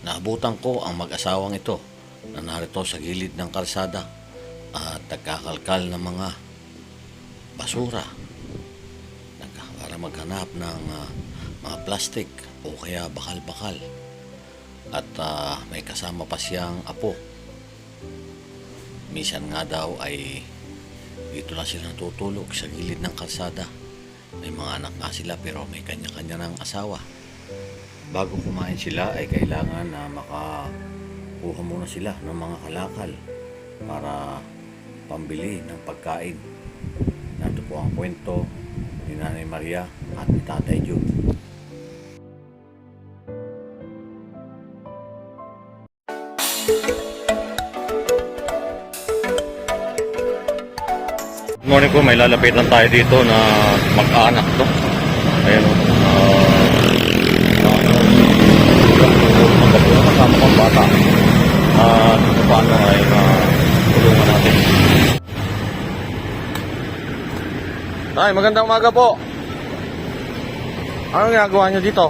Naabutan ko ang mag-asawang ito na narito sa gilid ng kalsada at nagkakalkal ng mga basura para maghanap ng mga plastik o kaya bakal-bakal. At may kasama pa siyang apo. Minsan nga daw ay dito lang sila natutulog sa gilid ng kalsada. May mga anak nga sila pero may kanya-kanya ng asawa. Bago kumain sila ay kailangan na makakuha muna sila ng mga kalakal para pambili ng pagkain. Nato po ang kwento ni Nanay Maria at ni Tatay Jun. Good morning po, may lalapitan tayo dito na mag-anak to. Ayan o. Kasama kong bata. Paano ay tulungan natin. Ay, magandang umaga po. Anong ginagawa nyo dito?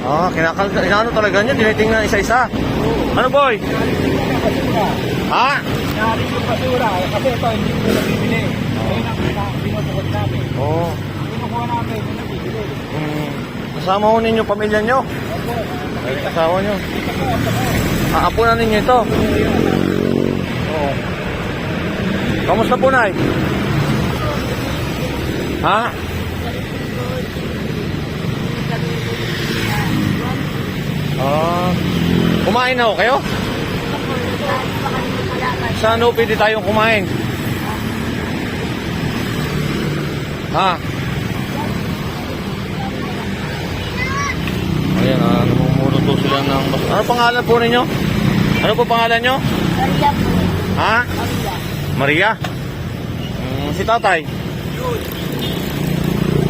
Kalakal po. Inaano talaga nyo? Tinitingnan isa-isa? Ano boy? Ha? Naaring yung basura. Kasi ito, hindi ko nabibili. Ayun ang binubukod namin. Oo. Kinukuha namin, hindi nabibili. Kasama ho ninyo pamilya nyo? Ay, asawa nyo. Apo na ninyo ito? Oo. Kamusta po, Nay? Ha? Kumain na ho kayo? Saan ho pwede tayong kumain? Ha? Ayan, namumulot po sila ng... Ano pangalan po ninyo? Ano po pangalan nyo? Maria po. Ha? Maria. Maria? Si tatay?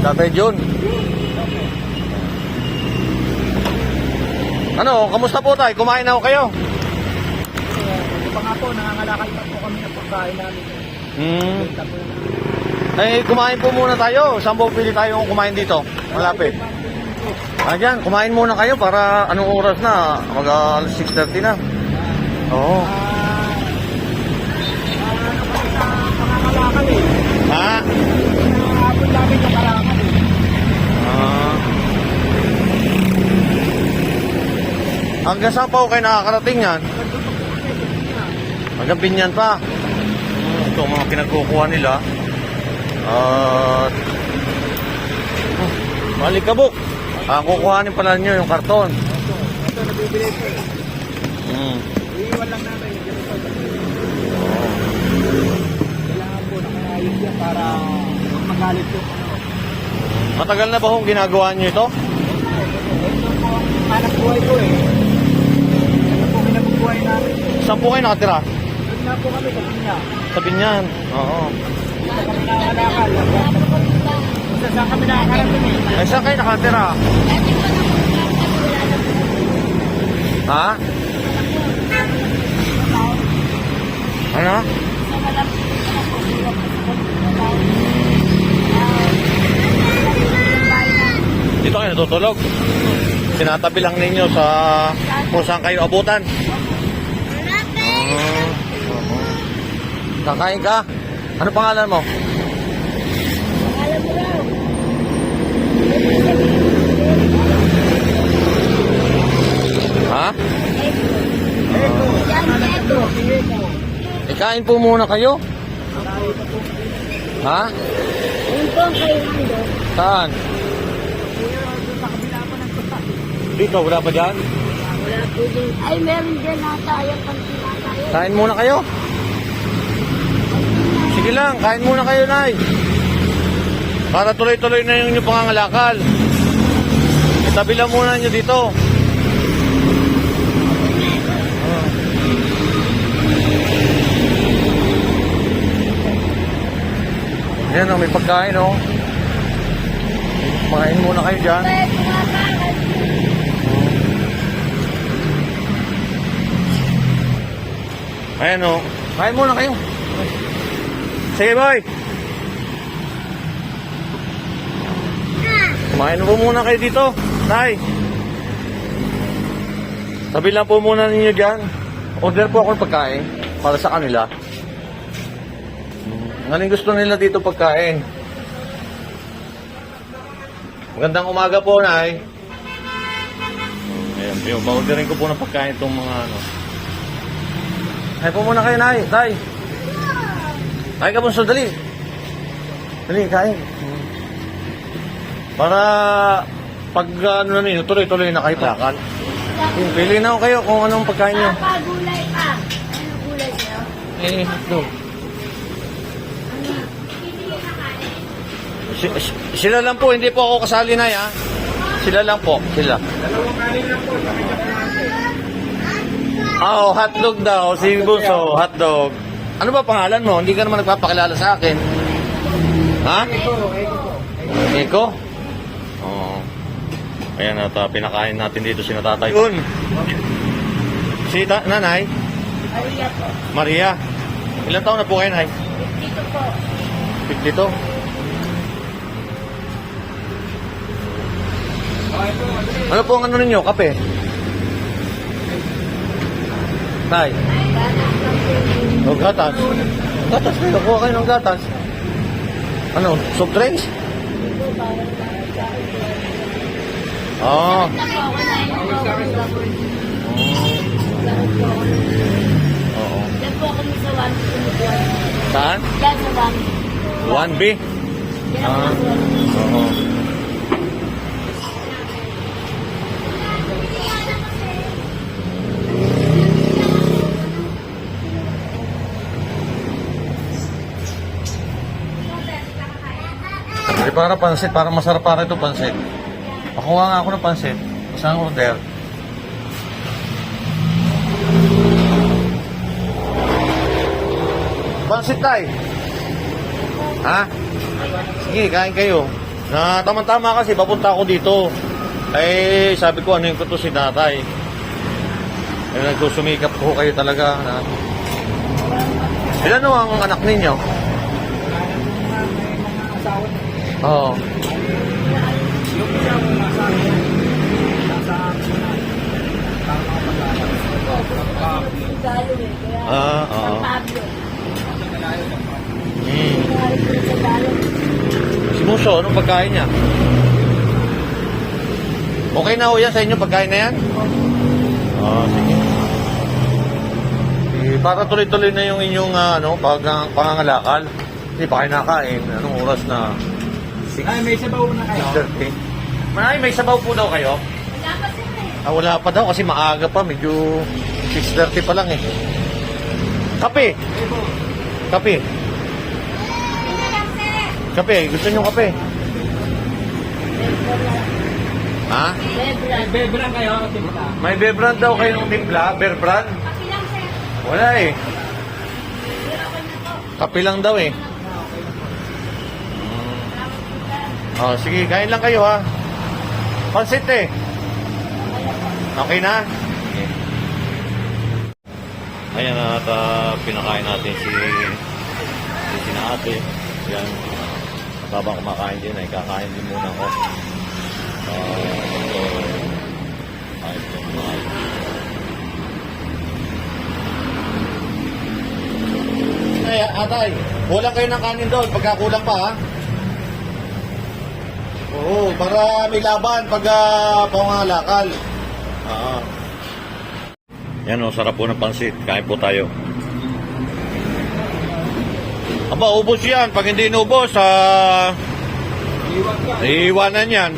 Tatay Jun. Ano, kamusta po tayo? Kumain na ho kayo? Ito pa nga po, nangangalakal pa po kami ng pagkain namin. Benta po. Eh, kumain po muna tayo. Saan po pili tayong kumain dito? Malapit. Diyan, kumain muna kayo para anong oras na? Mag 6:30 na. Oo. Ano kasi sa pangangalakal eh. Ha? Nakakapon namin yung kalakal eh. Hanggang saan pa ho kayo nakakarating yan? Hanggang Binyan pa. Ito ang mga pinagkukuha nila. Malikabok. Kukuhanin pala nyo yung karton. Ito, nabibili po eh. Iiwan lang namin yung ganito. Kailangan po nakaayos yan para magalit po. Matagal na ba hong ginagawa nyo ito? Ito po ang hanap buhay ko eh. Ito po kinabubuhay namin. Saan po kayo nakatira? Doon na po kami sa Pinya. Sa Binyan. Oo. Dito kami nangangalakal. Kung saan kami nakakarating eh. Eh, saan kayo nakatira? Ha? Ano? Dito kayo natutulog? Sinatabi lang ninyo sa kung saan kayo abutan? Kakain ka? Ano pangalan mo? Ha? Ikain po muna kayo? Ha? Yun po ang kailangan. Saan? Dito, wala pa dyan? Wala po din. Ay, meron dyan nata. Ayaw pang tinatayo. Kain muna kayo? Sige lang, kain muna kayo, Nay. Para tuloy-tuloy na yung inyong pangangalakal. Itabi lang muna nyo dito. Ayan o, may pagkain o. Kumain muna kayo dyan. Ayan o. Kain muna kayo. Sige boy. Kumain po muna kayo dito. Tay. Sabi lang po muna ninyo dyan. Order po ako ng pagkain para sa kanila. Anong gusto nila dito pagkain? Magandang umaga po, Nay. Ayan, yung ba-ordering ko po ng pagkain itong mga ano. Ay po muna kayo, Nay. Tay. Kain ka po, dali. Dali, kain. Para pag ano na ninyo, tuloy-tuloy na kayo lakad. Pili na ako kayo kung anong pagkain nyo. Papa, gulay pa. Ano gulay sa'yo? Hotdog. Sila lang po, hindi po ako kasali na ya. Sila lang po, sila. Dalawang kanin lang po. Oh, hotdog daw, si Bunso, hotdog. Ano ba pangalan mo? Hindi ka naman nagpapakilala sa akin. Ha? Eko? Oo. Ayan at pinakain natin dito si Natatay. Yun. Si nanay? Maria po. Maria. Ilan taon na po kayo, Nay? Dito po. 52. Ano po ang ano ninyo? Kape? Tay? O gatas? Gatas kayo. Kuha kayo ng gatas. Ano? Soft drinks? Oo. Oo. Yan po kami sa 1 Saan? Yan sa 1B? 1. Yan Ah. po. Oo. Para pansit, para masarap para ito pansit. Pakuha nga ako ng pansit. Isang order. Pansit tay. Ha? Sige, kain kayo. Na tama-tama kasi papunta ako dito. Eh, sabi ko ano yung kuto si tatay. Eh, nagsusumikap ko kayo talaga. Na... Ilan no ang anak ninyo? Oo. Yung isa mo nasa Galo eh. Kaya Oo. San Pablo. Hmm. Sa Galo. Si Muso, anong pagkain niya? Okay na ho yan sa inyo pagkain na yan? Sige. Para tuloy-tuloy na yung inyong pangangalakal. Hindi pa kayo nakain. Anong oras na? Ay, may sabaw na kayo. 6:30. May sabaw po daw kayo? Wala pa sila eh. Wala pa daw kasi maaga pa. Medyo 6:30 pa lang eh. Kape! Kape! Kape! Gusto niyo kape? Ha? Bebra. Bebrang kayo, timpla. May Bebrand daw kayong timpla? Bebrand? Pakilang sir. Wala eh. Kape lang daw eh. Oh, sige, kain lang kayo ha. Pansit eh. Okay na? Okay. Ayan at pinakain natin si ate. Yan. Habang kumakain din ay kakain din muna ako. Kain po kumain. Ay, atay, kulang kayo ng kanin doon. Pagkakulang pa ha. Oo, para may laban pag pangalakal. Yan o, sarap po ng pansit. Kain po tayo. Aba, ubos yan. Pag hindi inubos, Iwan ka. iiwanan yan.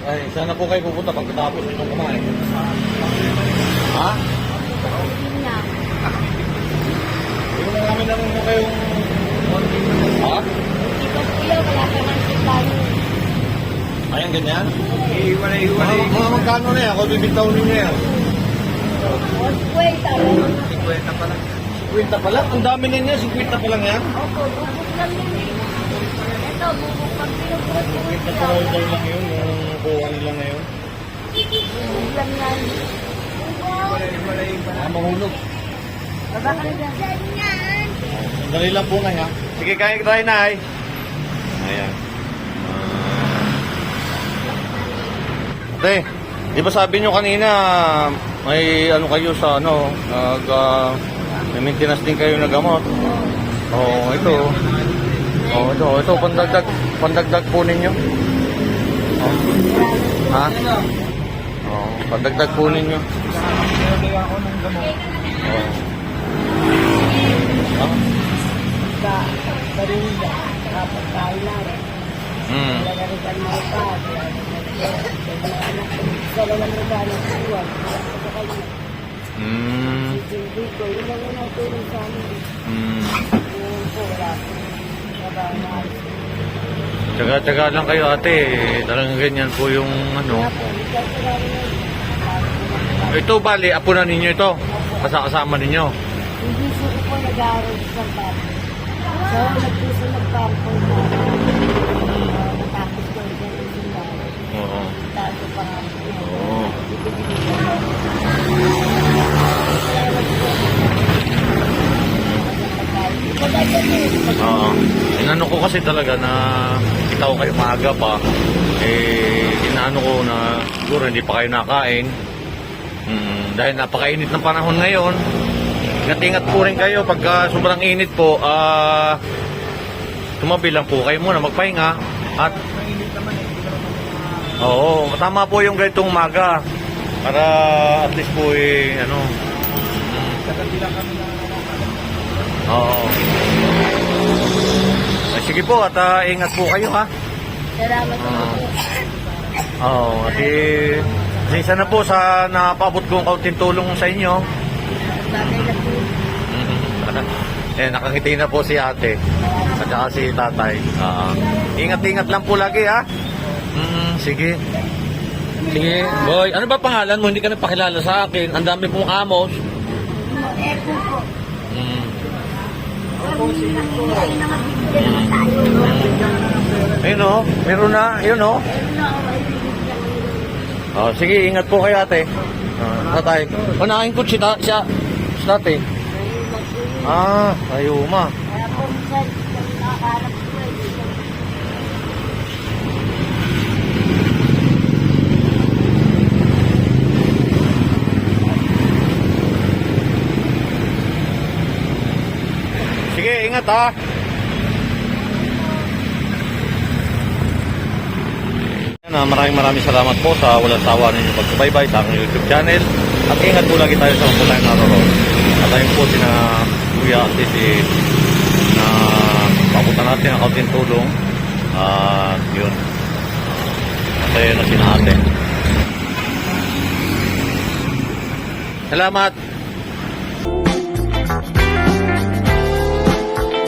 Ay, sana po kayo pupunta pagkatapos itong kumain. Ha? Yun na. Yung namin naman mo kayong... Ha? Dito kuya, wala ka ng sitano. Ayan, ganyan? Iwan. Mga magkano na yan? Ako bibitaw ninyo yan. Wait, ano? 50 pa lang. 50 pa lang? Ang dami na niya, 50 pa lang yan? Opo, bubuk lang yun eh. Ito, bubuk. Pag pinupurot yung 50 pa lang yun, yung kuha nila ngayon. bubuk lang yan. Mahulog. Baba ka na dyan. Sandali lang po na ha. Sige, kain tayo na ay. Ayan. Ate, Di ba sabi nyo kanina, may ano kayo sa ano, may maintenance din kayo na gamot? Oo, ito. Oo, ito, pandagdag po ninyo. Oh. Ha? Oo, pandagdag po ninyo. Nilagay ako ng gamot. Oo. Ah? Sa Barinda, kapag tayo na rin. Hmm. Nalagarigan mo pa. Dala ng regalo sa iwan. Sa kanya. Hmm. Hindi ko. Yun lang unang tulong sa amin. Hmm. Ngayon po, wala po. Trabaho na alis. Tsaga-tsaga lang kayo ate. Talagang ganyan po yung ano. Kaya po, nagkakaroon na Ito bali, apo na ninyo ito. Kasama ninyo. hindi po ko nag-aaral sa papa. So, nagpuso nagparko na natapos ko rin ng simbahan. Oo. Tago pa nga. Oo. Oo. Inano ko kasi talaga na kita ko kayo maaga pa. Inaano ko na siguro hindi pa kayo nakain. Dahil napakainit ng panahon ngayon. Ingat-ingat po rin kayo pagka sobrang init po. Tumabi lang po kayo muna magpahinga. At Mainit naman eh. Hindi naman oo, tama po yung ganitong umaga. Para at least po ano. kagabi lang kami na Oo. Ay, sige po at ingat po kayo ha. Salamat po. Oo, at isa na po sa napabot kong kaunting tulong sa inyo. Bagay na po. Nakangiti na po si ate at saka si tatay. Ingat-ingat lang po lagi ha. Sige. Sige, boy. Ano ba pangalan mo? Hindi ka nagpakilala sa akin. Ang dami pong amos. Epo po. Ayun o, meron na. Ayun o. Sige, ingat po kayo ate. Tatay. Unahin ko si tatay. Ayuma. Kaya po, minsan, nakakarap ko eh. Sige, ingat ha. Maraming salamat po sa walang sawa ninyo pagsubaybay sa aking YouTube channel. At ingat po lagi tayo sa mga tayong naroon. At ayun po sina Kuya at Titi na pabutan natin ang kaunting tulong. At yun. Masaya na si ate. Salamat.